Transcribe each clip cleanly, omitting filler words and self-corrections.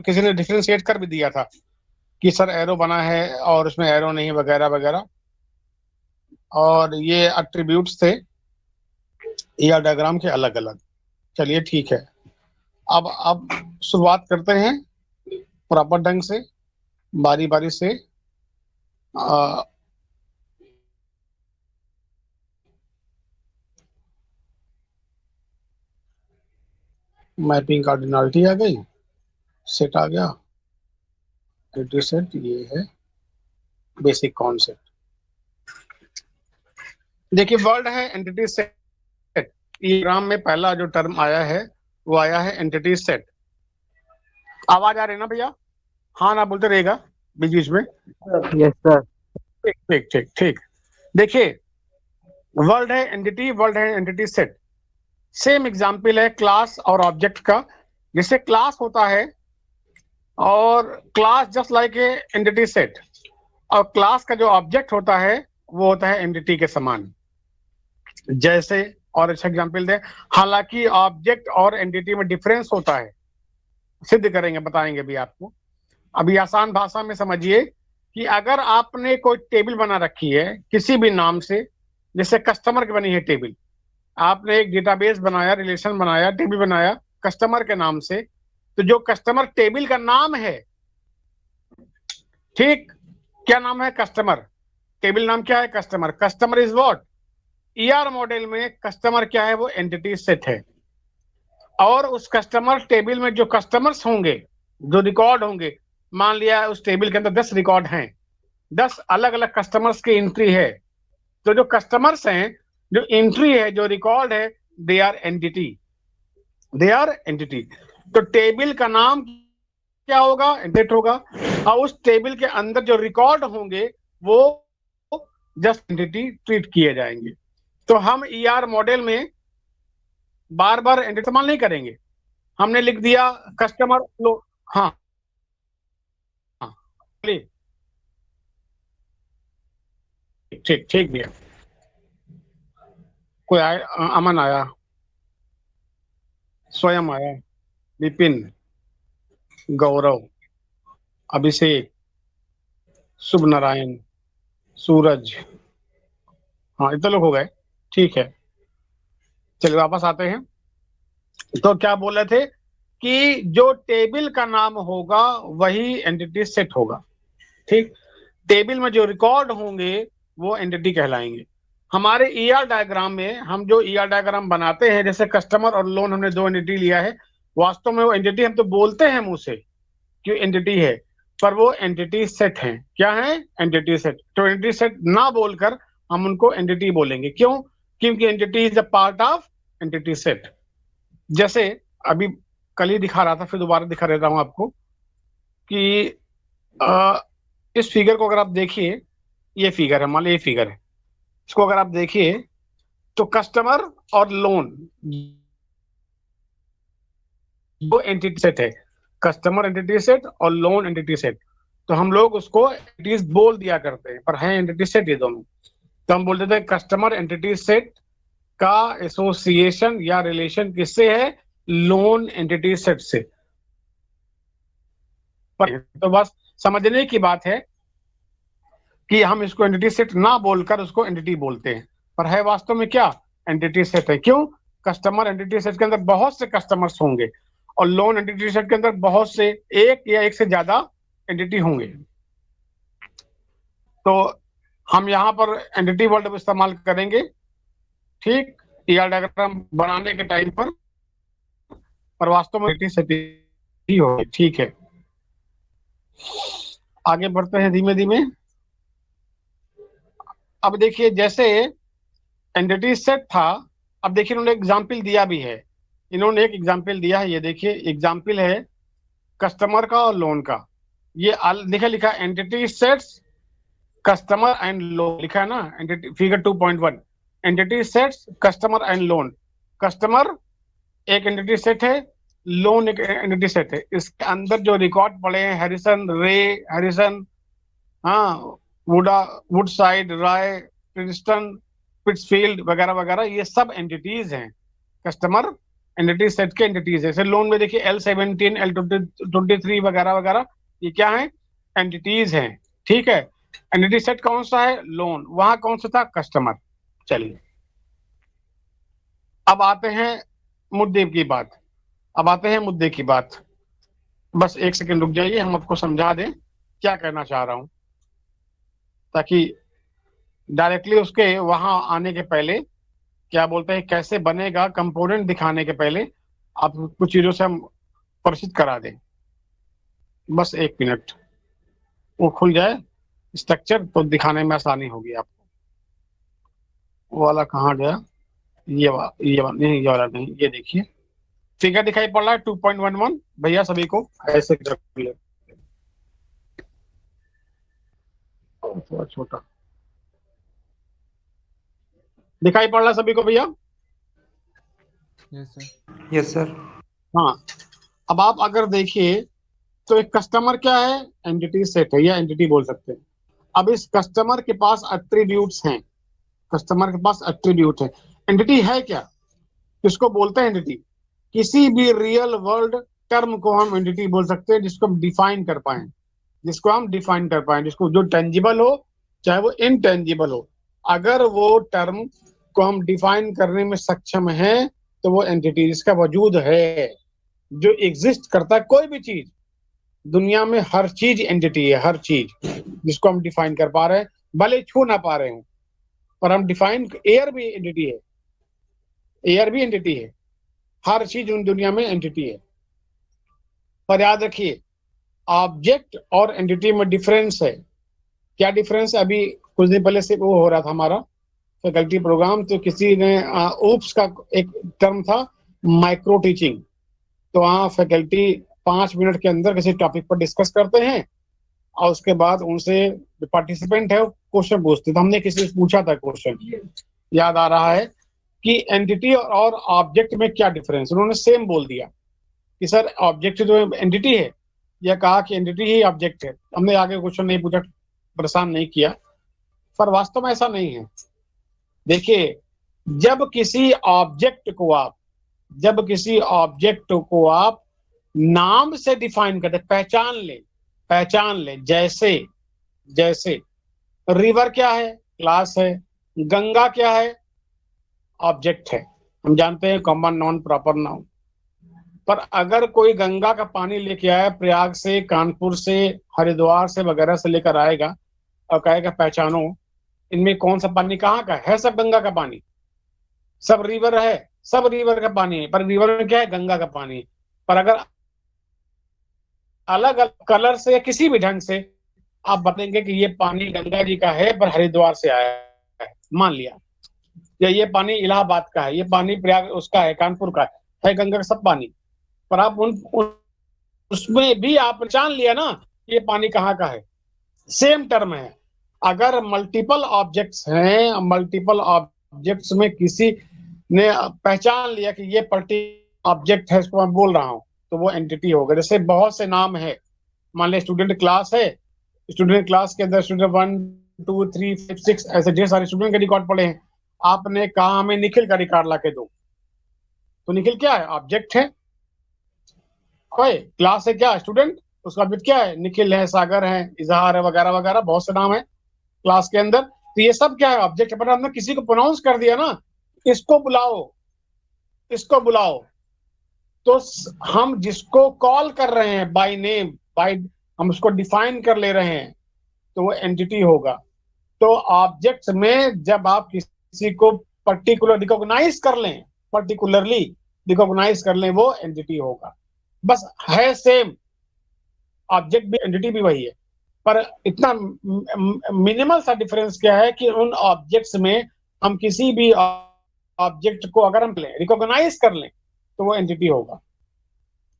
किसी ने डिफरेंशिएट कर भी दिया था कि सर एरो बना है और उसमें एरो नहीं वगैरह वगैरह, और ये एट्रीब्यूट्स थे ईआर डायग्राम के अलग अलग। चलिए ठीक है, अब शुरुआत करते हैं प्रॉपर ढंग से, बारी बारी से। मैपिंग कार्डिनलिटी आ गई, सेट आ गया, एंटिटी सेट, ये है बेसिक कॉन्सेप्ट। देखिए वर्ड है एंटिटी सेट, डायग्राम में पहला जो टर्म आया है वो आया है एंटिटी सेट। आवाज आ रही है ना भैया? हाँ ना बोलते रहेगा बीच बीच में। Yes sir. ठीक ठीक ठीक ठीक। देखिए वर्ड है एंटिटी, वर्ड है एंटिटी सेट। सेम एग्जांपल है क्लास और ऑब्जेक्ट का। जैसे क्लास होता है और class just like a entity set, और क्लास का जो ऑब्जेक्ट होता है वो होता है एंटिटी के समान। जैसे और अच्छा एग्जांपल दे, हालांकि ऑब्जेक्ट और एंटिटी में डिफरेंस होता है, सिद्ध करेंगे बताएंगे भी आपको। अभी आसान भाषा में समझिए कि अगर आपने कोई टेबल बना रखी है किसी भी नाम से, जैसे कस्टमर की बनी है टेबल, आपने एक डेटाबेस बनाया, रिलेशन बनाया, टेबल बनाया कस्टमर के नाम से, तो जो कस्टमर टेबल का नाम है, ठीक, क्या नाम है? कस्टमर। टेबल नाम क्या है? Customer. Customer is what? ER model में कस्टमर क्या है? वो एंटिटी सेट है। और उस कस्टमर टेबल में जो कस्टमर्स होंगे, जो रिकॉर्ड होंगे, मान लिया उस टेबल के अंदर 10 रिकॉर्ड हैं, 10 अलग अलग कस्टमर्स की एंट्री है, तो जो कस्टमर्स हैं, जो एंट्री है, जो रिकॉर्ड है, they are entity, they are entity. तो टेबल का नाम क्या होगा? एंटिटी होगा। और उस टेबल के अंदर जो रिकॉर्ड होंगे वो जस्ट एंटिटी ट्रीट किए जाएंगे। तो हम ईआर मॉडल में बार बार एंटिटी इस्तेमाल नहीं करेंगे। हमने लिख दिया कस्टमर लो। हाँ हाँ, ठीक ठीक भैया। कोई आया? अमन आया, स्वयं आया, विपिन, गौरव, अभिषेक, शुभ नारायण, सूरज। हाँ इतने लोग हो गए, ठीक है। चलिए वापस आते हैं। तो क्या बोल रहे थे कि जो टेबल का नाम होगा वही एंटिटी सेट होगा, ठीक। टेबल में जो रिकॉर्ड होंगे वो एंटिटी कहलाएंगे। हमारे ईआर डायग्राम में हम जो ईआर डायग्राम बनाते हैं, जैसे कस्टमर और लोन, हमने दो एंटिटी लिया है, वास्तव में वो एंटिटी हम तो बोलते हैं मुंह से कि एंटिटी है, पर वो एंटिटी सेट है। क्या है? Entity set. तो एंटिटी सेट ना बोलकर हम उनको एंटिटी बोलेंगे। क्यों? क्योंकि entity is a part of entity set. जैसे अभी कल ही दिखा रहा था, फिर दोबारा दिखा देता हूं आपको कि इस फिगर को अगर आप देखिए, ये फिगर है, मान लीजिए ये फिगर है, इसको अगर आप देखिए तो कस्टमर और लोन दो एंटिटी सेट है, कस्टमर एंटिटी सेट और लोन एंटिटी सेट। तो हम लोग उसको एंटिटीज बोल दिया करते हैं, पर है एंटिटी सेट ये दोनों। तो हम बोलते थे कस्टमर एंटिटी सेट का एसोसिएशन या रिलेशन किससे है? लोन एंटिटी सेट से। तो बस समझने की बात है कि हम इसको एंटिटी सेट ना बोलकर उसको एंटिटी बोलते हैं, पर है वास्तव में क्या? एंटिटी सेट है। क्यों? कस्टमर एंटिटी सेट के अंदर बहुत से कस्टमर्स होंगे और लोन एंटिटी सेट के अंदर बहुत से, एक या एक से ज्यादा एंटिटी होंगे। तो हम यहाँ पर एंटिटी वर्ड इस्तेमाल करेंगे, ठीक, ईआर डायग्राम बनाने के टाइम पर वास्तव में एंटिटी सेट ही होगी, ठीक है। आगे बढ़ते हैं धीमे धीमे। अब देखिए जैसे एंटिटी सेट था, अब देखिए इन्होंने एग्जाम्पल दिया भी है, इन्होंने एक एग्जाम्पल दिया है, ये देखिए एग्जाम्पल है कस्टमर का और लोन का। ये लिखा लिखा entity sets customer and loan लिखा है ना, entity figure 2.1, entity sets customer and loan. Customer एक एंटिटी सेट है, लोन एक एंटिटी सेट है। इसके अंदर जो रिकॉर्ड पड़े हैं, हैरिसन, रे, हैरिसन, हाँ, वुडा, वुडसाइड, राय, प्रिंसटन, पिट्सफील्ड वगैरह वगैरह, ये सब एंटिटीज हैं। कस्टमर एंटिटी सेट के एंटिटीज है। जैसे लोन में देखिए L17, L23 वगैरह वगैरह, ये क्या है? एंटिटीज हैं। ठीक है, एंटिटी सेट कौन सा है? लोन। वहां कौन सा था? कस्टमर। चलिए, अब आते हैं मुद्दे की बात। अब आते हैं मुद्दे की बात। बस एक सेकंड रुक जाइए, हम आपको समझा दें क्या कहना चाह रहा हूं, ताकि डायरेक्टली उसके वहां आने के पहले, क्या बोलते हैं, कैसे बनेगा कंपोनेंट दिखाने के पहले आप कुछ चीजों से हम परिचित करा दें। बस 1 मिनट, वो खुल जाए स्ट्रक्चर तो दिखाने में आसानी होगी आपको। वो वाला कहाँ गया? ये वाला नहीं, ये वाला नहीं, ये देखिए फिगर दिखाई पड़ रहा है 2.11 भैया, सभी को ऐसे रख ले, थोड़ा छोटा दिखाई पड़ रहा है सभी को भैया? Yes sir. Yes sir. हाँ, अब आप अगर देखिए तो एक कस्टमर क्या है? एंटिटी सेट है या एंटिटी बोल सकते हैं। अब इस कस्टमर के पास एट्रीब्यूट्स हैं, कस्टमर के पास एट्रीब्यूट है। एंटिटी है क्या? किसको बोलते हैं एंटिटी? किसी भी रियल वर्ल्ड टर्म को हम एंटिटी बोल सकते हैं, जिसको हम डिफाइन कर पाए, जिसको जो टेंजिबल हो चाहे वो इनटेंजिबल हो, अगर वो टर्म को हम डिफाइन करने में सक्षम है तो वो एंटिटी, जिसका वजूद है, जो एग्जिस्ट करता है, कोई भी चीज दुनिया में, हर चीज एंटिटी है, हर चीज जिसको हम डिफाइन कर पा रहे हैं, भले छू ना पा रहे हो, पर हम डिफाइन, एयर भी एंटिटी है, एयर भी एंटिटी है, हर चीज उन दुनिया में एंटिटी है। पर याद रखिए, ऑब्जेक्ट और एंटिटी में डिफरेंस है। क्या डिफरेंस? अभी कुछ दिन पहले से वो हो रहा था हमारा फैकल्टी प्रोग्राम, तो किसी ने ओप्स का एक टर्म था, माइक्रो टीचिंग। तो वहाँ फैकल्टी 5 मिनट के अंदर किसी टॉपिक पर डिस्कस करते हैं और उसके बाद उनसे पार्टिसिपेंट है क्वेश्चन पूछते। तो हमने किसी से पूछा था क्वेश्चन, याद आ रहा है, कि एंटिटी और ऑब्जेक्ट में क्या डिफरेंस। उन्होंने सेम बोल दिया कि सर ऑब्जेक्ट जो एंटिटी है, या कहा कि एंटिटी ही ऑब्जेक्ट है। हमने आगे क्वेश्चन नहीं पूछा, परेशान नहीं किया, पर वास्तव में ऐसा नहीं है। देखिए, जब किसी ऑब्जेक्ट को आप जब किसी ऑब्जेक्ट को आप नाम से डिफाइन करते, पहचान ले, जैसे जैसे रिवर क्या है? क्लास है। गंगा क्या है? ऑब्जेक्ट है, हम जानते हैं, कॉमन नाउन, प्रॉपर नाउन। पर अगर कोई गंगा का पानी लेके आया प्रयाग से, कानपुर से, हरिद्वार से वगैरह से लेकर आएगा और कहेगा पहचानो इनमें कौन सा पानी कहाँ का है? सब गंगा का पानी, सब रिवर है, सब रिवर का पानी है, पर रिवर में क्या है? गंगा का पानी। पर अगर अलग अलग कलर से या किसी भी ढंग से आप बताएंगे कि ये पानी गंगा जी का है पर हरिद्वार से आया है, मान लिया, या ये पानी इलाहाबाद का है, ये पानी प्रयाग उसका है, कानपुर का है गंगा का सब पानी। पर आप उसमें भी आप पहचान लिया ना, ये पानी कहाँ का है, सेम टर्म है। अगर मल्टीपल ऑब्जेक्ट्स हैं, मल्टीपल ऑब्जेक्ट्स में किसी ने पहचान लिया कि ये पर्टिकुलर ऑब्जेक्ट है, इसको मैं बोल रहा हूँ, तो वो एंटिटी होगा। जैसे बहुत से नाम है, मान लिया स्टूडेंट क्लास है, स्टूडेंट क्लास के अंदर स्टूडेंट 1 2 3 5 6 ऐसे ढेर सारे स्टूडेंट के रिकॉर्ड पड़े हैं। आपने कहा हमें निखिल का रिकॉर्ड ला के दो, तो निखिल क्या है? ऑब्जेक्ट है। कोई क्लास है क्या? स्टूडेंट, उसका ऑब्जेक्ट क्या है? निखिल है, सागर है, इजहार है, वगैरह वगैरह, बहुत से नाम है क्लास के अंदर। तो ये सब क्या है? ऑब्जेक्ट है। पर हमने किसी को प्रोनाउंस कर दिया ना, इसको बुलाओ, इसको बुलाओ, तो हम जिसको कॉल कर रहे हैं बाय नेम, बाय, हम उसको डिफाइन कर ले रहे हैं, तो वो एंटिटी होगा। तो ऑब्जेक्ट्स में जब आप किसी को पर्टिकुलरली रिकॉग्नाइज कर लें, वो एंटिटी होगा। बस है सेम, ऑब्जेक्ट भी एंटिटी भी वही है, पर इतना मिनिमल सा डिफरेंस क्या है कि उन ऑब्जेक्ट्स में हम किसी भी ऑब्जेक्ट को अगर हम रिकॉग्नाइज कर लें तो वो एंटिटी होगा।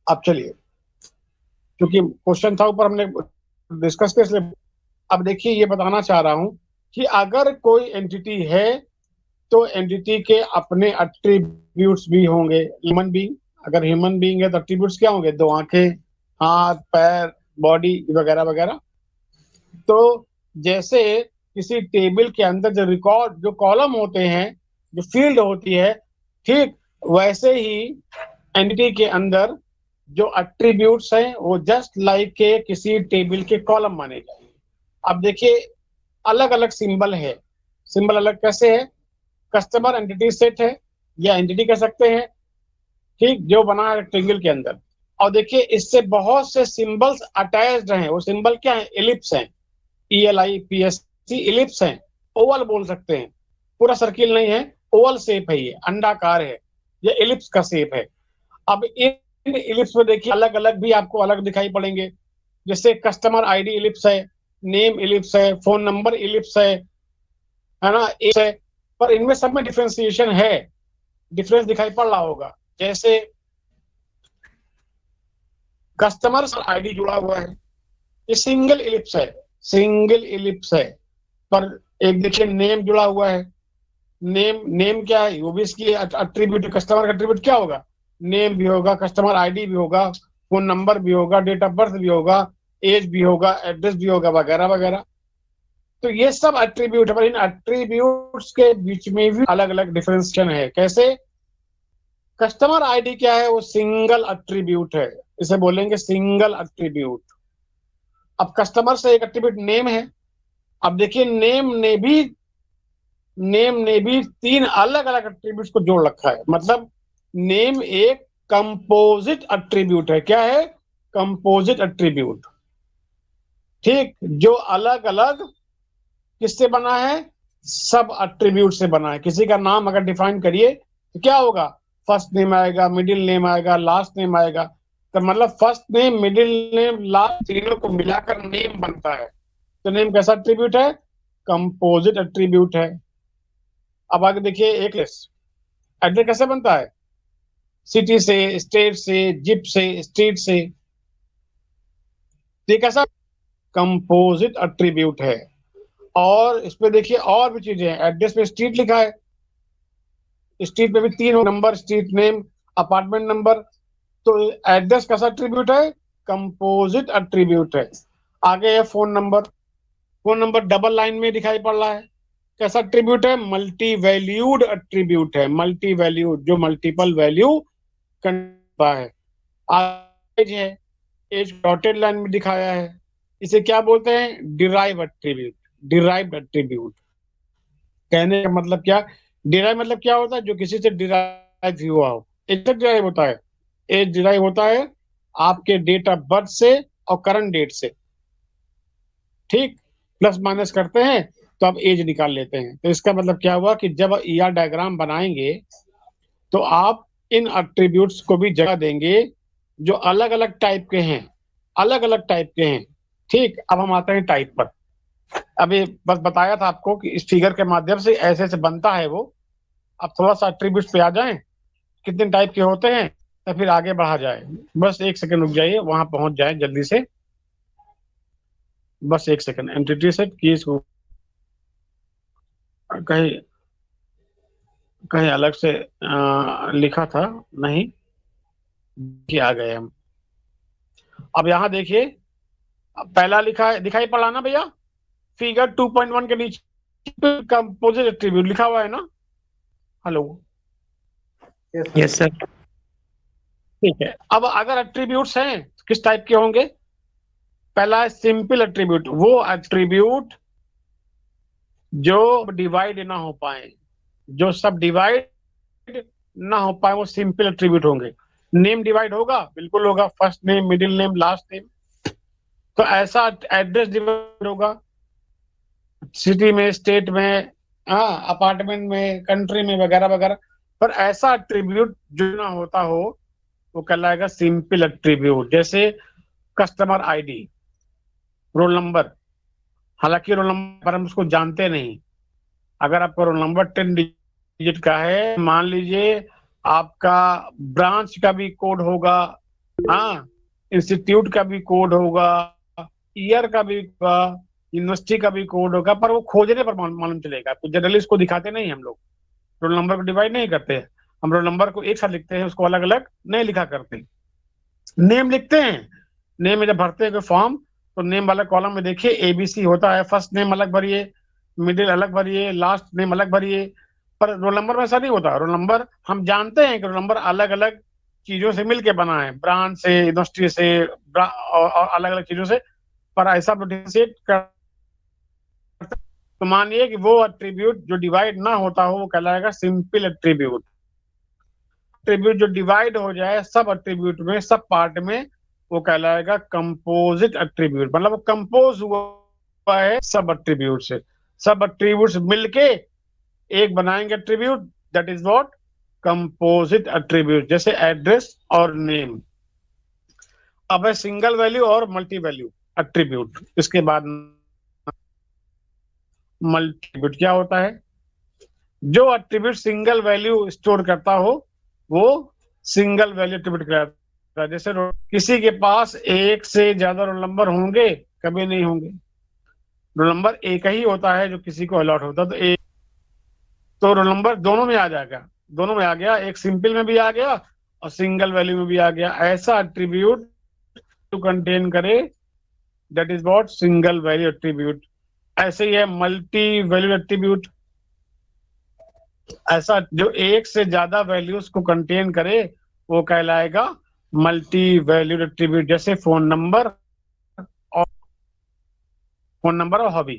अब चलिए, क्योंकि क्वेश्चन था ऊपर हमने डिस्कस किया, इसलिए अब देखिए ये बताना चाह रहा हूं कि अगर कोई एंटिटी है तो एंटिटी के अपने एट्रीब्यूट्स भी होंगे। ह्यूमन बीइंग, अगर ह्यूमन बीइंग है तो एट्रीब्यूट्स क्या होंगे? 2 आंखें, हाथ, पैर, बॉडी वगैरह वगैरह। तो जैसे किसी टेबल के अंदर जो रिकॉर्ड, जो कॉलम होते हैं, जो फील्ड होती है, ठीक, वैसे ही एंटिटी के अंदर जो एट्रीब्यूट्स हैं वो जस्ट लाइक के किसी टेबल के कॉलम माने जाएंगे। अब देखिए अलग अलग सिंबल है, सिंबल अलग कैसे है? कस्टमर एंटिटी सेट है या एंटिटी कह सकते हैं, ठीक, जो बना है रेक्टेंगल के अंदर। और देखिए इससे बहुत से सिंबल्स अटैच्ड हैं। वो सिंबल क्या है? एलिप्स हैं, ELIPS इलिप्स हैं। ओवल बोल सकते हैं, पूरा सर्किल नहीं है, ओवल शेप है, ये अंडाकार है, ये एलिप्स का शेप है। अब इन इलिप्स में देखिए अलग अलग भी आपको अलग दिखाई पड़ेंगे। जैसे कस्टमर आईडी इलिप्स है, नेम इलिप्स है, फोन नंबर इलिप्स है ना, इलिप्स है। पर इनमें सब में डिफ्रेंसिएशन है, डिफरेंस दिखाई पड़ रहा होगा। जैसे कस्टमर आईडी जुड़ा हुआ है, ये सिंगल इलिप्स है, सिंगल इलिप्स है। पर एक देखिए नेम जुड़ा हुआ है, नेम नेम क्या है? वो भी इसकी एट्रीब्यूट, कस्टमर का एट्रीब्यूट क्या होगा? नेम भी होगा, कस्टमर आईडी भी होगा, फोन नंबर भी होगा, डेट ऑफ बर्थ भी होगा, एज भी होगा, एड्रेस भी होगा, वगैरह वगैरह। तो ये सब एट्रीब्यूट है, पर इन एट्रीब्यूट्स के बीच में भी अलग अलग डिफरेंशिएशन है। कैसे? कस्टमर आईडी क्या है? वो सिंगल एट्रीब्यूट है, इसे बोलेंगे सिंगल एट्रीब्यूट। अब कस्टमर से एक एट्रीब्यूट नेम है। अब देखिए नेम ने भी तीन अलग अलग एट्रीब्यूट्स को जोड़ रखा है। मतलब नेम एक कंपोजिट एट्रीब्यूट है। क्या है? कंपोजिट एट्रीब्यूट, ठीक, जो अलग अलग किससे बना है? सब एट्रीब्यूट से बना है। किसी का नाम अगर डिफाइन करिए तो क्या होगा? फर्स्ट नेम आएगा, मिडिल नेम आएगा, लास्ट नेम आएगा। तो मतलब first name, middle name, last, तीनों को मिलाकर नेम बनता है। तो नेम कैसा एट्रीब्यूट है? कंपोजिट एट्रीब्यूट है। अब आगे देखिए एक लिस्ट, एड्रेस कैसे बनता है? सिटी से, स्टेट से, जिप से, स्ट्रीट से। ये कैसा? कंपोजिट एट्रीब्यूट है। और इस पे देखिए और भी चीजें हैं। एड्रेस पे स्ट्रीट लिखा है, स्ट्रीट पे भी तीन number, street name, apartment number. तो एड्रेस कैसा एट्रीब्यूट है? कंपोजिट एट्रीब्यूट है। आगे है phone number, phone number double line में दिखाई पड़ रहा है, कैसा एट्रीब्यूट है? मल्टी वैल्यूड एट्रीब्यूट है, मल्टी वैल्यूड, जो मल्टीपल वैल्यू करता है। एज है, एज डॉटेड लाइन में दिखाया है, इसे क्या बोलते हैं? Derive attribute, derived attribute. कहने का मतलब क्या? डिराइव मतलब क्या होता है? जो किसी से डिराइव हुआ हो। एज डिराइव होता है, एज डिराइव होता है आपके डेट ऑफ बर्थ से और करंट डेट से, ठीक, प्लस माइनस करते हैं तो आप एज निकाल लेते हैं। तो इसका मतलब क्या हुआ कि जब ER डायग्राम बनाएंगे तो आप इन एट्रीब्यूट्स को भी जगह देंगे जो अलग अलग टाइप के हैं, अलग अलग टाइप के हैं। ठीक, अब हम आते हैं टाइप पर। अभी बस बताया था आपको कि इस फिगर के माध्यम से ऐसे ऐसे बनता है वो। अब थोड़ा सा एट्रीब्यूट्स पे आ जाएं, कितने टाइप के होते हैं, तो फिर आगे बढ़ा जाए। बस एक सेकंड रुक जाइए, वहां पहुंच जाए जल्दी से। बस एक सेकंड, एंटिटी सेट की इसको कहीं कहीं अलग से लिखा था, नहीं कि आ गए हम। अब यहाँ देखिए, पहला लिखा है, दिखाई पड़ा ना भैया? फिगर 2.1 के नीचे कंपोजिट एट्रीब्यूट लिखा हुआ है ना? Hello, yes sir. ठीक है। अब अगर एट्रीब्यूट्स हैं तो किस टाइप के होंगे? पहला है सिंपल एट्रीब्यूट, वो एट्रीब्यूट जो डिवाइड ना हो पाए, जो सब डिवाइड ना हो पाए, वो सिंपल एट्रीब्यूट होंगे। नेम डिवाइड होगा? बिल्कुल होगा, first name, middle name, last name. तो ऐसा एड्रेस डिवाइड होगा, सिटी में, स्टेट में, हाँ, अपार्टमेंट में, कंट्री में, वगैरह वगैरह। पर ऐसा एट्रीब्यूट जो ना होता हो वो कहलाएगा सिंपल एट्रीब्यूट। जैसे कस्टमर आईडी, रोल नंबर। हालांकि रोल नंबर हम उसको जानते नहीं। अगर आपका रोल नंबर 10 डिजिट का है, मान लीजिए आपका ब्रांच का भी कोड होगा, हाँ, इंस्टीट्यूट का भी कोड होगा, ईयर का भी होगा, यूनिवर्सिटी का भी कोड होगा, पर वो खोजने पर मालूम चलेगा आपको। जनरली उसको दिखाते नहीं हम लोग, रोल नंबर को डिवाइड नहीं करते। हम रोल नंबर को एक साथ लिखते हैं, उसको अलग अलग नहीं लिखा करते। नेम लिखते हैं, नेम में जब भरते हैं फॉर्म, तो नेम वाला कॉलम में देखिए ABC होता है। फर्स्ट नेम अलग भरिए, मिडिल अलग भरिए, लास्ट नेम अलग भरिए। पर रोल नंबर में ऐसा नहीं होता। रोल नंबर हम जानते हैं कि रोल नंबर अलग अलग चीजों से मिलके बना है, ब्रांड से, इंडस्ट्री से, और अलग अलग चीजों से, पर ऐसा डिफरेंशिएट कर। तो मानिए कि वो एट्रीब्यूट जो डिवाइड ना होता हो वो कहलाएगा सिंपल एट्रीब्यूट। एट्रीब्यूट जो डिवाइड हो जाए सब एट्रीब्यूट में, सब पार्ट में, वो कहलाएगा कंपोजिट एट्रीब्यूट। मतलब वो कंपोज हुआ है सब एट्रीब्यूट से। सब एट्रीब्यूट्स मिलके एक बनाएंगे attribute, that is what composite attribute. जैसे एड्रेस और नेम। अब है सिंगल वैल्यू और मल्टी वैल्यू एट्रीब्यूट। इसके बाद मल्टीब्यूट क्या होता है? जो एट्रीब्यूट सिंगल वैल्यू स्टोर करता हो वो सिंगल वैल्यू एट्रीब्यूट कहलाता है। जैसे किसी के पास एक से ज्यादा रोल नंबर होंगे? कभी नहीं होंगे। रोल नंबर एक ही होता है जो किसी को अलॉट होता है। तो एक तो रोल नंबर दोनों में आ जाएगा, दोनों में आ गया, एक सिंपल में भी आ गया और सिंगल वैल्यू में भी आ गया। ऐसा एट्रीब्यूट टू कंटेन करे, that is what single value attribute. ऐसे ही है मल्टी वैल्यू एट्रीब्यूट। ऐसा जो एक से ज्यादा वैल्यूज को कंटेन करे वो कहलाएगा मल्टी वैल्यूड एट्रीब्यूट। जैसे और फोन नंबर और हॉबी।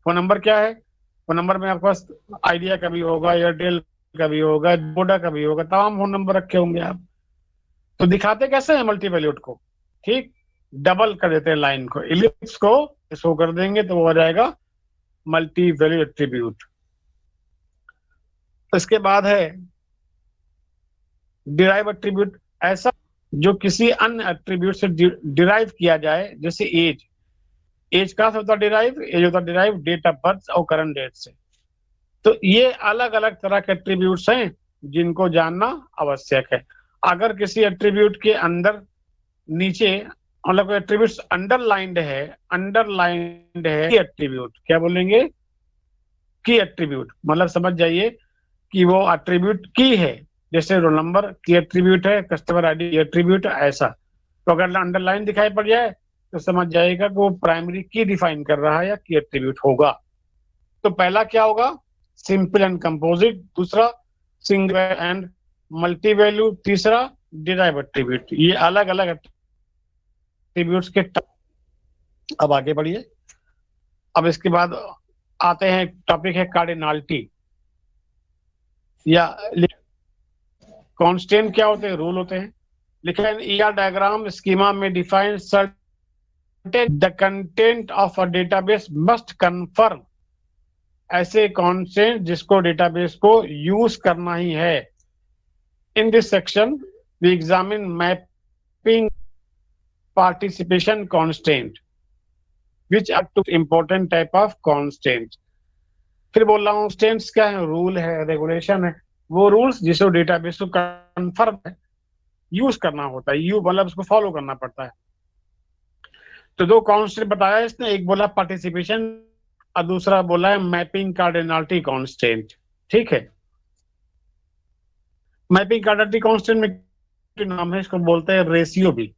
फोन नंबर क्या है? फोन नंबर में आपके पास आइडिया का भी होगा, एयरटेल का भी होगा, वोडा का भी होगा, तमाम फोन नंबर रखे होंगे आप। तो दिखाते कैसे हैं मल्टी वैल्यूड को? ठीक, डबल कर देते हैं लाइन को, इलिप्स को शो कर देंगे तो वो हो जाएगा मल्टी वैल्यू एट्रीब्यूट। इसके बाद है डिराइव एट्रीब्यूट। ऐसा जो किसी अन्य एट्रीब्यूट से डिराइव किया जाए। जैसे एज। एज कहाँ से होता है डिराइव? एज होता है डिराइव डेट ऑफ बर्थ और करंट डेट से। तो ये अलग अलग तरह के एट्रीब्यूट्स हैं जिनको जानना आवश्यक है। अगर किसी एट्रीब्यूट के अंदर नीचे मतलब एट्रीब्यूट्स अंडरलाइंड है एट्रीब्यूट, क्या बोलेंगे? की एट्रीब्यूट। मतलब समझ जाइए कि वो एट्रीब्यूट की है। जैसे रोल नंबर की एट्रीब्यूट है, कस्टमर आईडी की एट्रीब्यूट है, ऐसा। तो अगर अंडरलाइन दिखाई पड़ जाए तो समझ जाएगा कि वो प्राइमरी की डिफाइन कर रहा है या की एट्रीब्यूट होगा। तो पहला क्या होगा? Simple and composite. दूसरा सिंगल एंड मल्टी वैल्यू। तीसरा डिराइव एट्रीब्यूट। ये अलग अलग एट्रीब्यूट्स के अब आगे बढ़िए। अब इसके बाद आते हैं, टॉपिक है कार्डिनलिटी या कांस्टेंट। क्या होते हैं? रूल होते हैं। लिखा है ईआर डायग्राम स्कीमा में define certain the content of a database must confirm. ऐसे कांस्टेंट जिसको डेटाबेस को यूज करना ही है। In this section we examine mapping participation constant which are two important type of constant. फिर बोल रहा हूँ कांस्टेंट्स क्या है? रूल है, रेगुलेशन है। वो रूल्स जिसको डेटाबेस को कन्फर्म है यूज करना होता है, यू मतलब उसको फॉलो करना पड़ता है। तो दो कांस्टेंट बताया इसने, एक बोला पार्टिसिपेशन और दूसरा बोला है मैपिंग कार्डिनलिटी कांस्टेंट। ठीक है। मैपिंग कार्डिनलिटी कांस्टेंट में नाम है, इसको बोलते हैं रेशियो भी।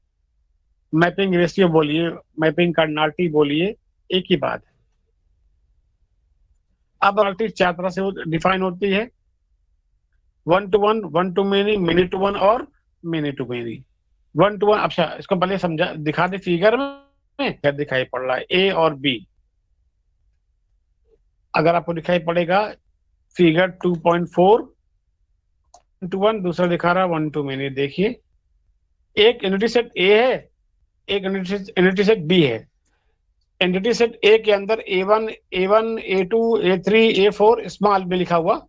मैपिंग रेशियो बोलिए, मैपिंग कार्डिनलिटी बोलिए, एक ही बात है। अब कार्डिनलिटी चार तरह से डिफाइन होती है: one to one, one to many, many to one और many to many. One to one. अच्छा, इसको पहले समझा दिखा दे फिगर में क्या दिखाई पड़ रहा है, ए और बी। अगर आपको दिखाई पड़ेगा फिगर 2.4 टू वन, दूसरा दिखा रहा है वन टू मेनी। देखिए, एक एंटिटी सेट ए है, एक एंटिटी सेट बी है। एंटिटी सेट ए के अंदर A one A two A3 A4 small में लिखा हुआ।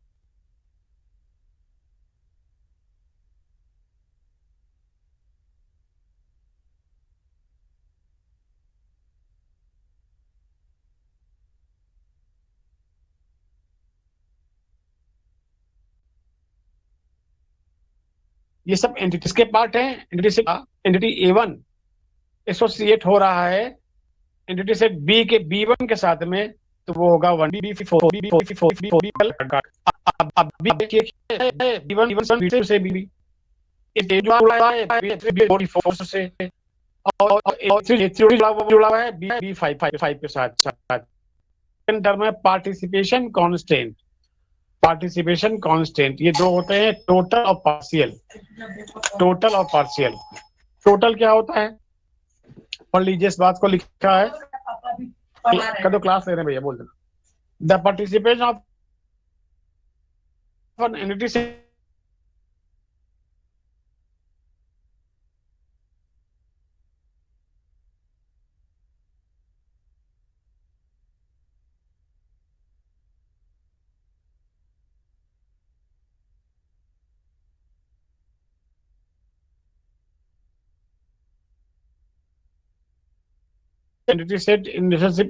ये सब एंटिटीज के पार्ट हैं। Entity set entity A1 associate हो रहा है एंटिटी सेट बी के बी1 के साथ में, तो वो होगा one B four B four B four अब बी बी1 से बी जो जुड़ा हुआ है बी4 से, और जुड़ा हुआ है बी5 के साथ साथ। टर्म है पार्टिसिपेशन कांस्टेंट। पार्टिसिपेशन कांस्टेंट, ये दो होते हैं, टोटल और पार्शियल। टोटल और पार्शियल। टोटल क्या होता है, पढ़ लीजिए इस बात को, लिखा है, कदो क्लास ले रहे हैं भैया, बोल देना। The participation of an entity entity set in relationship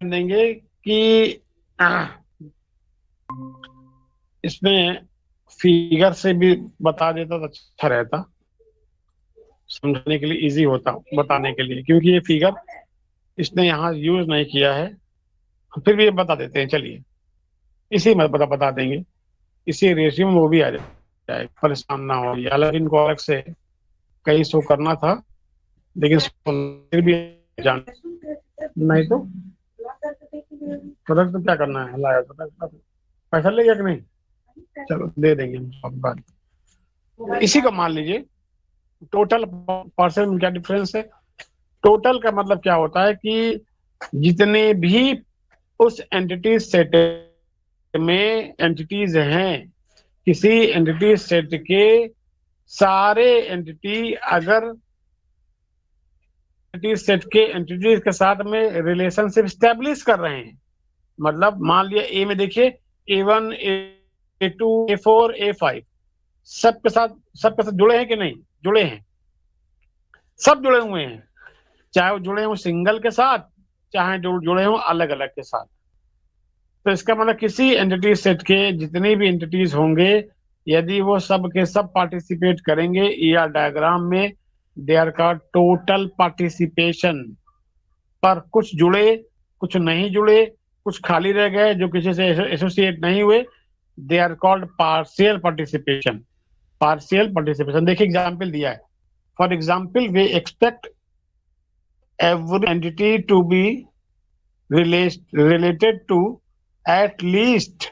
देंगे कि इसमें फिगर से भी बता देता तो अच्छा रहता, समझने के लिए इजी होता बताने के लिए, क्योंकि ये फिगर इसने यहाँ यूज नहीं किया है, फिर भी ये बता देते हैं। चलिए इसी में बता देंगे, इसी रेशियो में वो भी आ जाए, परेशान ना हो। हालांकि इनको अलग से कहीं शो करना था, लेकिन फिर भी जान नहीं तो प्रोडक्ट तो क्या करना है, लाया तो पैसा ले गया कि नहीं, चलो दे देंगे हम सब बात। इसी को मान लीजिए टोटल परसेंट में क्या डिफरेंस है। टोटल का मतलब क्या होता है कि जितने भी उस एंटिटी सेट में एंटिटीज हैं, किसी एंटिटी सेट के सारे एंटिटी अगर एंटिटी सेट के एंटिटीज के साथ में रिलेशनशिप स्टेब्लिश कर रहे हैं, मतलब मान लिया ए में देखिए A1 A2 A4 A5 सबके साथ जुड़े हैं कि नहीं, जुड़े हैं, सब जुड़े हुए हैं, चाहे वो जुड़े हों सिंगल के साथ, चाहे जुड़े हों अलग अलग के साथ। तो इसका मतलब किसी एंटिटी सेट के जितनी भी एंटिटीज होंगे, यदि वो सब के सब पार्टिसिपेट करेंगे या डायग्राम में, दे आर का टोटल पार्टिसिपेशन। पर कुछ जुड़े, कुछ नहीं जुड़े, कुछ खाली रह गए जो किसी से एसोसिएट नहीं हुए, they are called partial participation. Partial participation देखिए एग्जाम्पल दिया है। For example we expect every entity to be related to at least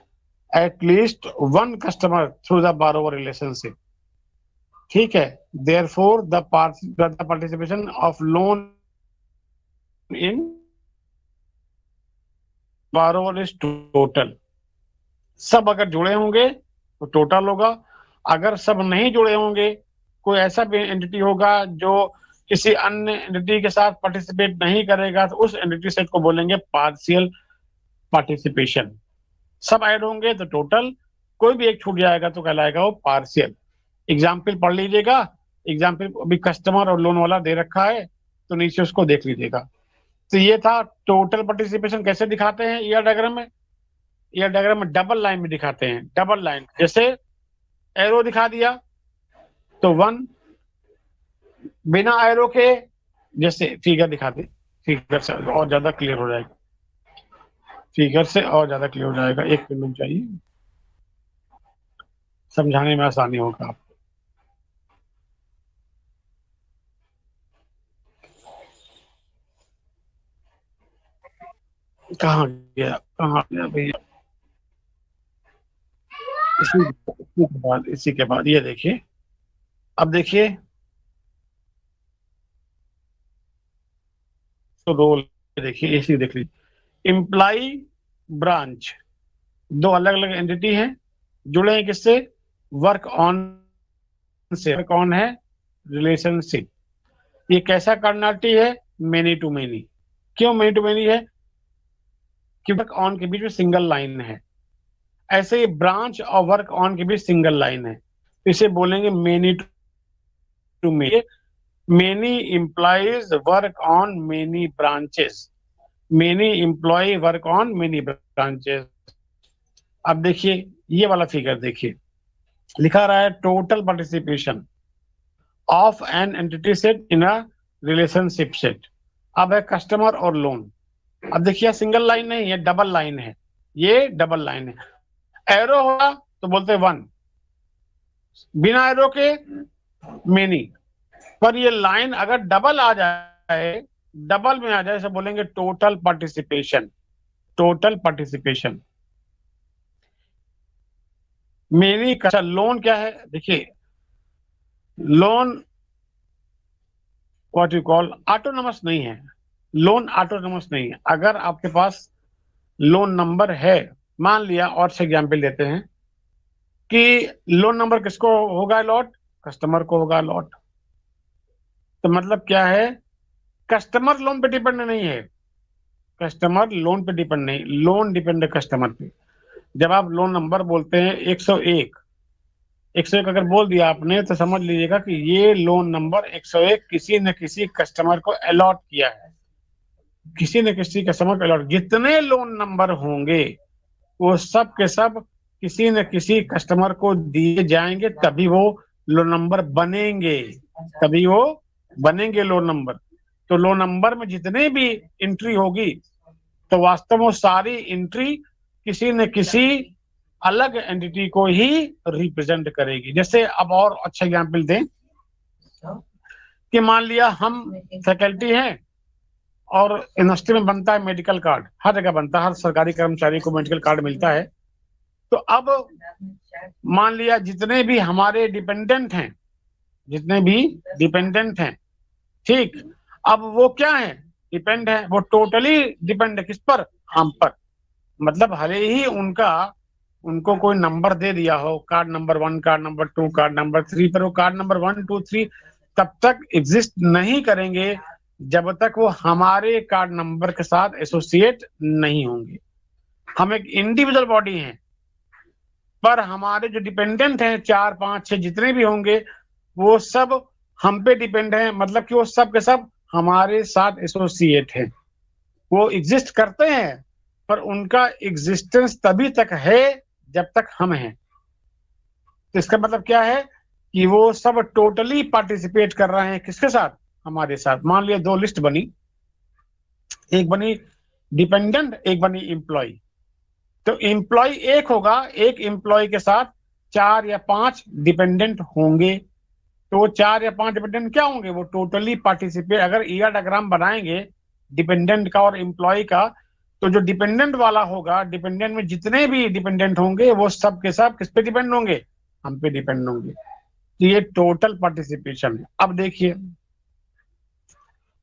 one customer through the borrower relationship। ठीक है, therefore the participation of loan in borrower is total। सब अगर जुड़े होंगे तो टोटल होगा, अगर सब नहीं जुड़े होंगे, कोई ऐसा भी एंटिटी होगा जो किसी अन्य एंटिटी के साथ पार्टिसिपेट नहीं करेगा, तो उस एंटिटी सेट को बोलेंगे पार्शियल पार्टिसिपेशन। सब ऐड होंगे तो टोटल, कोई भी एक छूट जाएगा तो कहलाएगा वो पार्शियल। एग्जाम्पल पढ़ लीजिएगा, एग्जाम्पल अभी कस्टमर और लोन वाला दे रखा है तो नीचे उसको देख लीजिएगा। तो ये था टोटल पार्टिसिपेशन। कैसे दिखाते हैं ईआर डायग्राम में, ईआर डायग्राम में डबल लाइन में दिखाते हैं, डबल लाइन, जैसे एरो दिखा दिया तो वन, बिना एरो के जैसे फिगर दिखा दे, फिगर से और ज्यादा क्लियर हो जाएगा, फिगर से और ज्यादा क्लियर हो जाएगा। एक मिनट चाहिए, समझाने में आसानी होगा आपको। कहाँ गया भैया, इसी के बाद ये देखिए, अब देखिए तो रोल देखिए, इसी देख लीजिए, इम्प्लाई ब्रांच, दो अलग अलग एंटिटी हैं, जुड़े हैं किससे, वर्क ऑन से। वर्क ऑन है रिलेशनशिप, ये कैसा कार्डिनलिटी है, मेनी टू मेनी। क्यों मेनी टू मेनी है, कि वर्क ऑन के बीच में सिंगल लाइन है, ऐसे ही ब्रांच और वर्क ऑन के बीच सिंगल लाइन है, तो इसे बोलेंगे many to many. Many employees work on many branches, many employee work on many branches. अब देखिए ये वाला फिगर देखिए, लिखा रहा है total participation of an entity set in a relationship set. अब है कस्टमर और लोन, अब देखिए सिंगल लाइन नहीं है, डबल लाइन है, ये डबल लाइन है। एरो होगा तो बोलते वन, बिना एरो के मेनी, पर ये लाइन अगर डबल आ जाए, डबल में आ जाए, इसे बोलेंगे टोटल पार्टिसिपेशन। टोटल पार्टिसिपेशन मेरी अच्छा लोन क्या है, देखिए loan what you call autonomous नहीं है। लोन ऑटोनमस नहीं है। अगर आपके पास लोन नंबर है, मान लिया और से एग्जाम्पल देते हैं कि लोन नंबर किसको होगा अलॉट, कस्टमर को होगा अलॉट। तो मतलब क्या है, कस्टमर लोन पे डिपेंड नहीं है। कस्टमर लोन पे डिपेंड नहीं, लोन डिपेंड है कस्टमर पे। जब आप लोन नंबर बोलते हैं 101, 101 अगर बोल दिया आपने तो समझ लीजिएगा कि ये लोन नंबर 101 किसी न किसी कस्टमर को अलॉट किया है। किसी न किसी कस्टमर को अलॉट, जितने लोन नंबर होंगे वो सब के सब किसी न किसी कस्टमर को दिए जाएंगे, तभी वो लोन नंबर बनेंगे। तभी वो बनेंगे लोन नंबर। तो लोन नंबर में जितने भी एंट्री होगी, तो वास्तव में सारी एंट्री किसी न किसी अलग एंटिटी को ही रिप्रेजेंट करेगी। जैसे अब और अच्छा एग्जाम्पल दें कि मान लिया हम फैकल्टी हैं और यूनिवर्सिटी में बनता है मेडिकल कार्ड, हर जगह बनता है, हर सरकारी कर्मचारी को मेडिकल कार्ड मिलता है। तो अब मान लिया जितने भी हमारे डिपेंडेंट हैं, जितने भी डिपेंडेंट हैं, ठीक, अब वो क्या है, डिपेंड है, वो टोटली डिपेंड है किस पर, हम पर। मतलब भले ही उनका उनको कोई नंबर दे दिया हो, card number 1, card number 2, card number 3, पर वो कार्ड नंबर 1, 2, 3 तब तक एग्जिस्ट नहीं करेंगे जब तक वो हमारे कार्ड नंबर के साथ एसोसिएट नहीं होंगे। हम एक इंडिविजुअल बॉडी हैं, पर हमारे जो डिपेंडेंट हैं 4, 5, 6 जितने भी होंगे, वो सब हम पे डिपेंड हैं। मतलब कि वो सब के सब हमारे साथ एसोसिएट हैं, वो एग्जिस्ट करते हैं, पर उनका एग्जिस्टेंस तभी तक है जब तक हम हैं। तो इसका मतलब क्या है कि वो सब टोटली पार्टिसिपेट कर रहे हैं किसके साथ, हमारे साथ। मान लिया दो लिस्ट बनी, एक बनी डिपेंडेंट, एक बनी एम्प्लॉय। तो एम्प्लॉय एक होगा, एक एम्प्लॉय के साथ 4 या 5 डिपेंडेंट होंगे। तो वो 4 या 5 डिपेंडेंट क्या होंगे, वो टोटली पार्टिसिपेट। अगर ईआर डायग्राम बनाएंगे डिपेंडेंट का और एम्प्लॉय का, तो जो डिपेंडेंट वाला होगा, डिपेंडेंट में जितने भी डिपेंडेंट होंगे वो सब के सब किस पे डिपेंड होंगे, हम पे डिपेंड होंगे। तो ये टोटल पार्टिसिपेशन है। अब देखिए,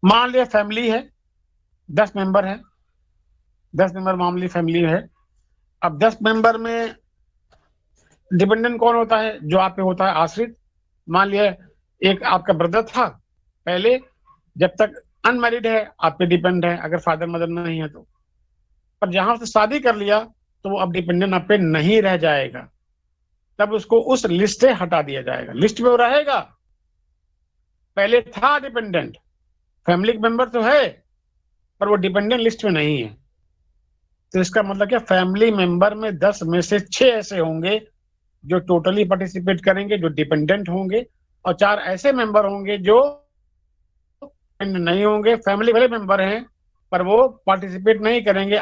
मान लिया फैमिली है, 10 मेंबर है, 10 मेंबर मामूली फैमिली है। अब 10 मेंबर में डिपेंडेंट कौन होता है, जो आप पे होता है आश्रित। मान लिया एक आपका ब्रदर था पहले, जब तक अनमैरिड है आप पे डिपेंड है, अगर फादर मदर नहीं है तो। पर जहां से शादी कर लिया तो वो अब डिपेंडेंट आप पे नहीं रह जाएगा, तब उसको उस लिस्ट से हटा दिया जाएगा। लिस्ट में वो रहेगा, पहले था डिपेंडेंट, फैमिली मेंबर तो है, पर वो डिपेंडेंट लिस्ट में नहीं है। तो इसका मतलब क्या, फैमिली मेंबर में 10 में से 6 ऐसे होंगे जो टोटली पार्टिसिपेट करेंगे, जो डिपेंडेंट होंगे, और 4 ऐसे मेंबर होंगे जो नहीं होंगे, फैमिली वाले मेंबर हैं, पर वो पार्टिसिपेट नहीं करेंगे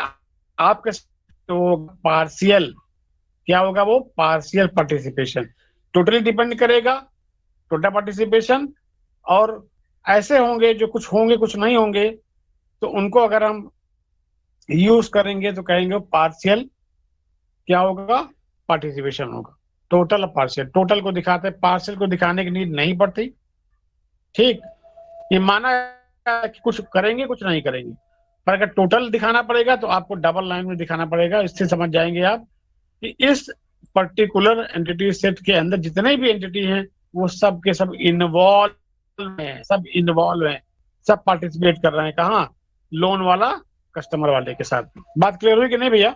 आपके। तो पार्शियल क्या होगा, वो पार्शियल पार्टिसिपेशन। टोटली डिपेंड करेगा, टोटल पार्टिसिपेशन। और ऐसे होंगे जो कुछ होंगे कुछ नहीं होंगे, तो उनको अगर हम यूज करेंगे तो कहेंगे पार्शियल क्या होगा, पार्टिसिपेशन होगा। टोटल और पार्शियल, टोटल को दिखाते हैं, पार्शियल को दिखाने की नीड नहीं पड़ती। ठीक, ये माना है कि कुछ करेंगे कुछ नहीं करेंगे, पर अगर टोटल दिखाना पड़ेगा तो आपको डबल लाइन में दिखाना पड़ेगा। इससे समझ जाएंगे आप कि इस पर्टिकुलर एंटिटी सेट के अंदर जितने भी एंटिटी हैं वो सब के सब इन्वॉल्व हैं, सब इन्वॉल्व हैं, सब पार्टिसिपेट कर रहे हैं। कहाँ, लोन वाला कस्टमर वाले के साथ। बात क्लियर हुई कि नहीं भैया?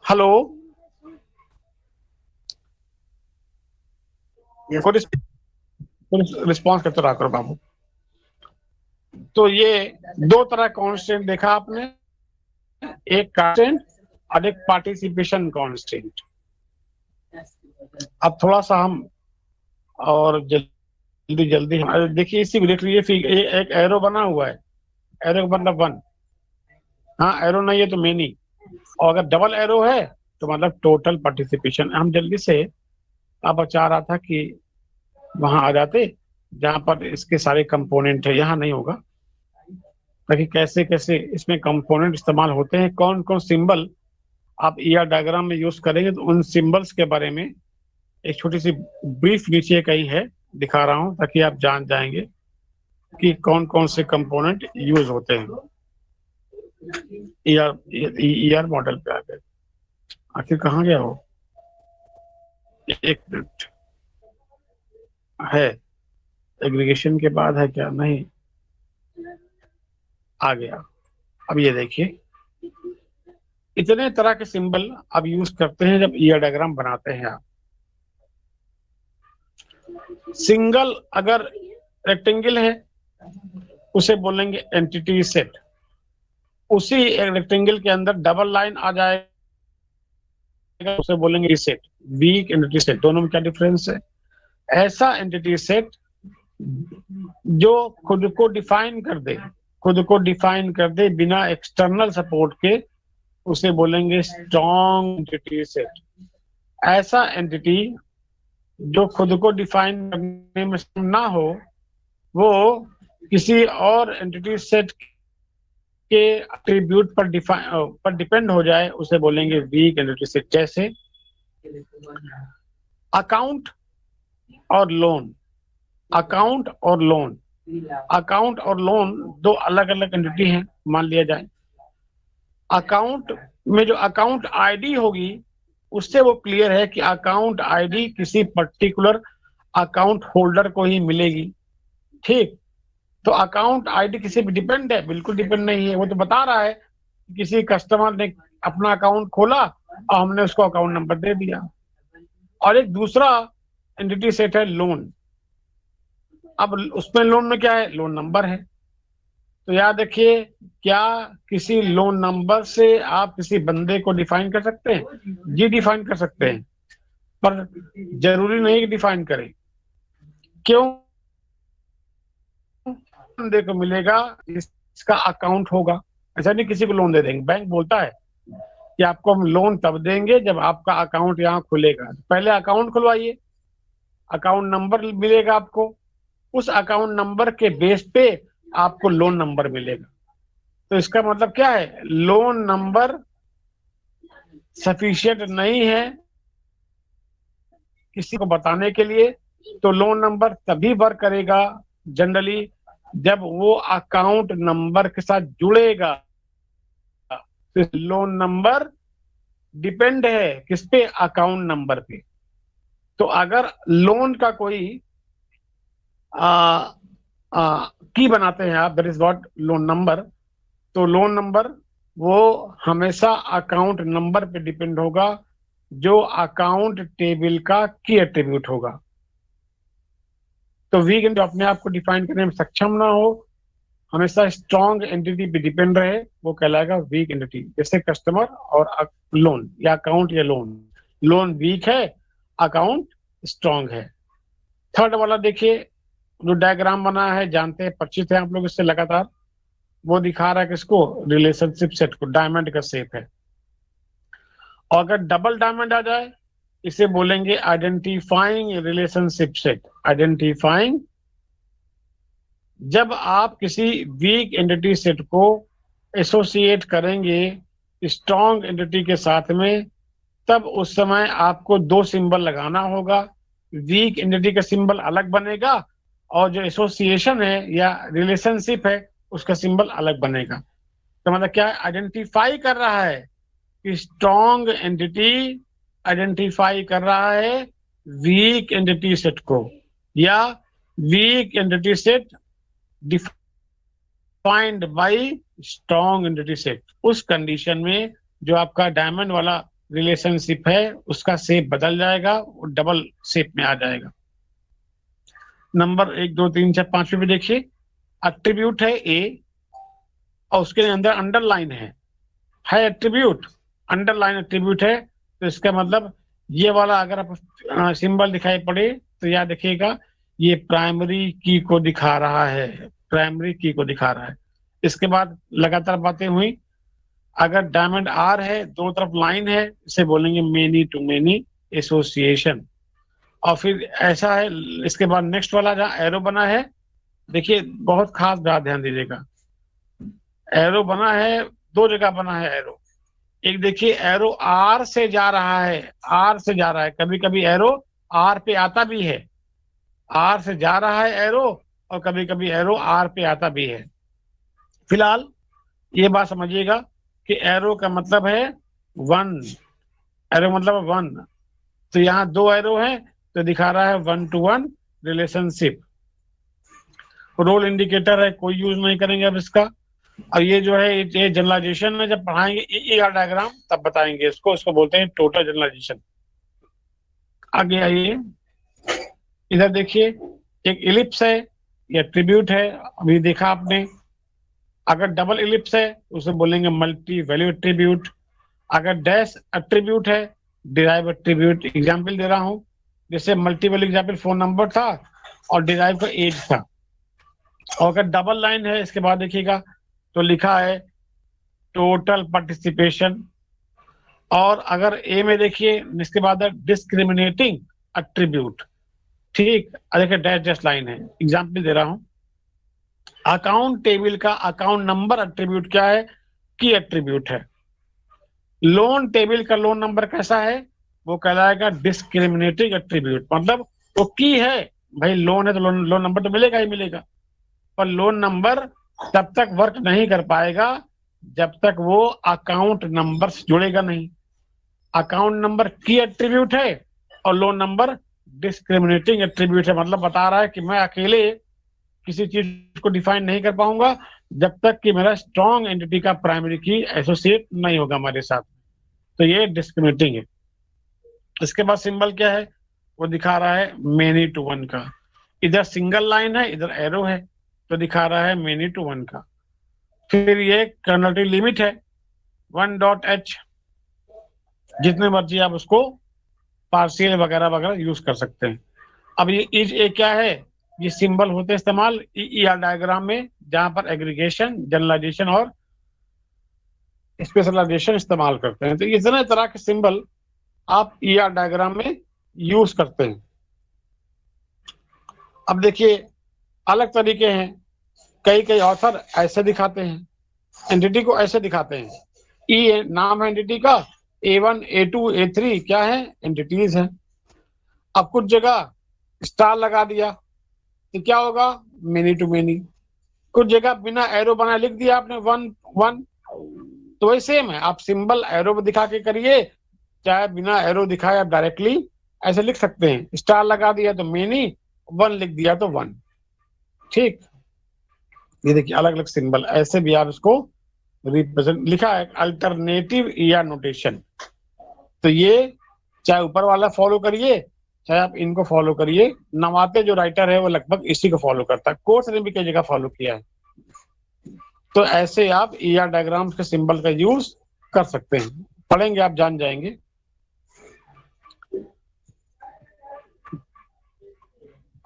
Hello, Yes. कोई रिस्पॉन्स करते रहा करो बाबू। तो ये दो तरह कॉन्स्टेंट देखा आपने, एक कांस्टेंट और एक पार्टिसिपेशन कांस्टेंट। अब थोड़ा सा हम और जल्दी जल्दी देखिए, इसी को देख लीजिए। एक एरो बना हुआ है, एरो का मतलब 1, हाँ एरो नहीं है तो मेनी, और अगर डबल एरो है तो मतलब टोटल पार्टिसिपेशन। हम जल्दी से आप चाह रहा था कि वहां आ जाते जहां पर इसके सारे कंपोनेंट है, यहाँ नहीं होगा, ताकि कैसे कैसे इसमें कंपोनेंट इस्तेमाल होते हैं, कौन कौन सिंबल आप ईआर डायग्राम में यूज करेंगे, तो उन सिंबल्स के बारे में एक छोटी सी ब्रीफ नीचे कहीं है, दिखा रहा हूं ताकि आप जान जाएंगे कि कौन कौन से कंपोनेंट यूज होते हैं। ईआर ईआर मॉडल पे आ गए, आखिर कहाँ गया हो, एक मिनट, है एग्रीगेशन के बाद है क्या, नहीं, आ गया। अब ये देखिए, इतने तरह के सिंबल आप यूज करते हैं जब ईआर डायग्राम बनाते हैं आप। सिंगल अगर रेक्टेंगल है उसे बोलेंगे एंटिटी सेट, उसी रेक्टेंगल के अंदर डबल लाइन आ जाएगा उसे बोलेंगे सेट। वीक एंटिटी सेट, दोनों में क्या डिफरेंस है? ऐसा एंटिटी सेट जो खुद को डिफाइन कर दे, खुद को डिफाइन कर दे बिना एक्सटर्नल सपोर्ट के, उसे बोलेंगे स्ट्रॉन्ग एंटिटी सेट। ऐसा एंटिटी जो खुद को डिफाइन करने में सक्षम ना हो, वो किसी और एंटिटी सेट के एट्रीब्यूट पर डिपेंड हो जाए, उसे बोलेंगे वीक एंटिटी सेट। जैसे अकाउंट और लोन, अकाउंट और लोन, अकाउंट और लोन दो अलग अलग एंटिटी हैं मान लिया जाए। अकाउंट में जो अकाउंट आईडी होगी उससे वो क्लियर है कि अकाउंट आईडी किसी पर्टिकुलर अकाउंट होल्डर को ही मिलेगी, ठीक। तो अकाउंट आईडी किसी पे डिपेंड है? बिल्कुल डिपेंड नहीं है। वो तो बता रहा है कि किसी कस्टमर ने अपना अकाउंट खोला और हमने उसको अकाउंट नंबर दे दिया। और एक दूसरा एंटिटी सेट है लोन। अब उसमें लोन में क्या है? लोन नंबर है। तो याद रखिए, क्या किसी लोन नंबर से आप किसी बंदे को डिफाइन कर सकते हैं? जी डिफाइन कर सकते हैं, पर जरूरी नहीं कि डिफाइन करें। क्यों? बंदे को मिलेगा जिसका अकाउंट होगा। ऐसा नहीं किसी को लोन दे देंगे। बैंक बोलता है कि आपको हम लोन तब देंगे जब आपका अकाउंट यहाँ खुलेगा। पहले अकाउंट खुलवाइए, अकाउंट नंबर मिलेगा आपको, उस अकाउंट नंबर के बेस पे आपको लोन नंबर मिलेगा। तो इसका मतलब क्या है? लोन नंबर सफिशिएंट नहीं है किसी को बताने के लिए। तो लोन नंबर तभी वर्क करेगा जनरली जब वो अकाउंट नंबर के साथ जुड़ेगा। तो लोन नंबर डिपेंड है किस पे? अकाउंट नंबर पे। तो अगर लोन का कोई की बनाते हैं आप, that is what loan number, तो लोन नंबर वो हमेशा अकाउंट नंबर पे डिपेंड होगा जो अकाउंट टेबल का की एट्रीब्यूट होगा। तो वीक एंटिटी अपने आप को डिफाइन करने में सक्षम ना हो, हमेशा स्ट्रॉन्ग एंटिटी पे डिपेंड रहे, वो कहलाएगा वीक एंटिटी। जैसे कस्टमर और लोन, या अकाउंट या लोन। लोन वीक है, अकाउंट स्ट्रॉन्ग है। थर्ड वाला देखिए, जो डायग्राम बना है, जानते हैं, परिचित है आप लोग इससे लगातार। वो दिखा रहा है किसको? रिलेशनशिप सेट को। डायमंड का शेप है, और अगर डबल डायमंड आ जाए इसे बोलेंगे आइडेंटिफाइंग रिलेशनशिप सेट। आइडेंटिफाइंग, जब आप किसी वीक एंटिटी सेट को एसोसिएट करेंगे स्ट्रॉन्ग एंटिटी के साथ में, तब उस समय आपको दो सिंबल लगाना होगा। वीक एंटिटी का सिंबल अलग बनेगा और जो एसोसिएशन है या रिलेशनशिप है उसका सिंबल अलग बनेगा। तो मतलब क्या है? आइडेंटिफाई कर रहा है कि स्ट्रॉन्ग एंटिटी आइडेंटिफाई कर रहा है वीक एंटिटी सेट को, या weak entity set defined by strong entity set. उस कंडीशन में जो आपका डायमंड वाला रिलेशनशिप है उसका शेप बदल जाएगा, वो डबल शेप में आ जाएगा। नंबर 1 2 3 4 5 पे देखिए, एट्रीब्यूट है ए और उसके अंदर अंडरलाइन है एट्रीब्यूट, अंडरलाइन एट्रीब्यूट है। तो इसका मतलब ये वाला अगर आप सिंबल दिखाई पड़े तो याद रखिएगा ये प्राइमरी की को दिखा रहा है, प्राइमरी की को दिखा रहा है। इसके बाद लगातार बातें हुई। अगर डायमंड आर है, दो तरफ लाइन है, इसे बोलेंगे मेनी टू मेनी एसोसिएशन। और फिर ऐसा है, इसके बाद नेक्स्ट वाला जहाँ एरो बना है, देखिए बहुत खास बात ध्यान दीजिएगा। एरो बना है, दो जगह बना है एरो। एक देखिए एरो आर से जा रहा है, आर से जा रहा है, कभी कभी एरो आर पे आता भी है, आर से जा रहा है एरो, और कभी कभी एरो आर पे आता भी है। फिलहाल ये बात समझिएगा कि एरो का मतलब है वन, एरो मतलब वन। तो यहाँ दो एरो है, तो दिखा रहा है 1-to-1 रिलेशनशिप। रोल इंडिकेटर है, कोई यूज नहीं करेंगे अब इसका। और ये जो है ये जनरलाइजेशन में जब पढ़ाएंगे ईआर डायग्राम तब बताएंगे इसको, इसको बोलते हैं टोटल जनरलाइजेशन। आगे आइए, इधर देखिए एक इलिप्स है, ये ट्रिब्यूट है, अभी देखा आपने। अगर डबल इलिप्स है उसे बोलेंगे मल्टी वैल्यू एट्रीब्यूट। अगर डैश एट्रीब्यूट है, डिराइव एट्रीब्यूट। एग्जाम्पल दे रहा हूं, जैसे multi value example phone number था और डिराइव का एज था। और अगर डबल लाइन है इसके बाद देखिएगा तो लिखा है टोटल पार्टिसिपेशन। और अगर ए में देखिए इसके बाद है डिस्क्रिमिनेटिंग एट्रीब्यूट। ठीक, देखिए डैश डैश लाइन है। एग्जाम्पल दे रहा हूं, अकाउंट टेबल का अकाउंट नंबर एट्रीब्यूट क्या है? की एट्रीब्यूट है। लोन टेबल का लोन नंबर कैसा है? वो कहलाएगा डिस्क्रिमिनेटिंग एट्रीब्यूट। मतलब वो की है, भाई लोन है तो लोन नंबर तो मिलेगा ही मिलेगा, पर लोन नंबर तब तक वर्क नहीं कर पाएगा जब तक वो अकाउंट नंबर से जुड़ेगा नहीं। अकाउंट नंबर की एट्रीब्यूट है और लोन नंबर डिस्क्रिमिनेटिंग एट्रीब्यूट है। मतलब बता रहा है कि मैं अकेले किसी चीज को डिफाइन नहीं कर पाऊंगा जब तक कि मेरा स्ट्रॉन्ग एंटिटी का प्राइमरी की एसोसिएट नहीं होगा हमारे साथ। तो ये डिस्क्रिमिनेटिंग है। इसके बाद सिंबल क्या है? वो दिखा रहा है मेनी टू वन का। इधर सिंगल लाइन है, इधर एरो है, तो दिखा रहा है मेनी टू वन का। फिर ये कर्नल लिमिट है 1.h, जितने मर्जी आप उसको पार्शियल वगैरह वगैरह यूज कर सकते हैं। अब ये क्या है? ये सिंबल होते हैं इस्तेमाल ईआर डायग्राम में, जहां पर एग्रीगेशन, जनरलाइजेशन और स्पेशलाइजेशन इस्तेमाल करते हैं। तो इतने तरह के सिंबल आप ईआर डायग्राम में यूज करते हैं। अब देखिए अलग तरीके हैं, कई कई ऑथर ऐसे दिखाते हैं, एंटिटी को ऐसे दिखाते हैं। ई नाम है एंटिटी का, A1 A2 A3 क्या है? एंटिटीज है। अब कुछ जगह स्टार लगा दिया तो क्या होगा? Many to many. कुछ जगह बिना एरो बनाए लिख दिया आपने 1-1, तो वही सेम है। आप सिंबल एरो दिखा के करिए, चाहे बिना एरो दिखाए आप डायरेक्टली ऐसे लिख सकते हैं। स्टार लगा दिया तो मेनी, 1 लिख दिया तो 1। ठीक, ये देखिए अलग अलग सिंबल ऐसे भी आप इसको रिप्रेजेंट। लिखा है अल्टरनेटिव ईआर नोटेशन। तो ये चाहे ऊपर वाला फॉलो करिए, चाहे आप इनको फॉलो करिए। नवाते जो राइटर है वो लगभग इसी को फॉलो करता है, कोर्स ने भी कई जगह फॉलो किया है। तो ऐसे आप ईआर डायग्राम्स के सिंबल का यूज कर सकते हैं। पढ़ेंगे आप जान जाएंगे।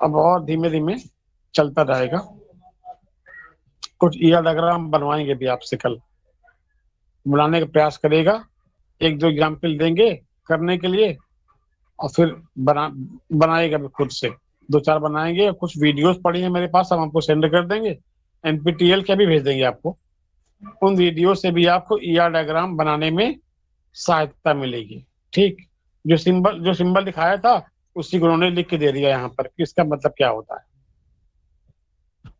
अब और धीमे धीमे चलता रहेगा। कुछ ईआर डायग्राम बनवाएंगे भी आपसे कल, बनाने का प्रयास करेगा। एक दो एग्जाम्पल देंगे करने के लिए, और फिर बनाएगा भी खुद से। दो चार बनाएंगे। कुछ वीडियोस पड़ी हैं मेरे पास, हम आपको सेंड कर देंगे। एनपीटीईएल के भी भेज देंगे आपको। उन वीडियो से भी आपको ईआर डायग्राम बनाने में सहायता मिलेगी। ठीक, जो सिंबल दिखाया था उसी को उन्होंने लिख के दे दिया यहाँ पर कि इसका मतलब क्या होता है।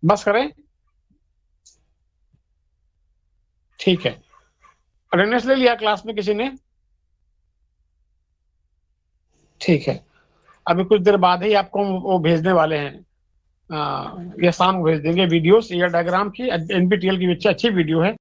बस करें, ठीक है। अटेंडेंस ले लिया क्लास में किसी ने? ठीक है, अभी कुछ देर बाद ही आपको वो भेजने वाले हैं, ये शाम को भेज देंगे वीडियोस ईआर डायग्राम की। एनपीटीईएल की अच्छी वीडियो है।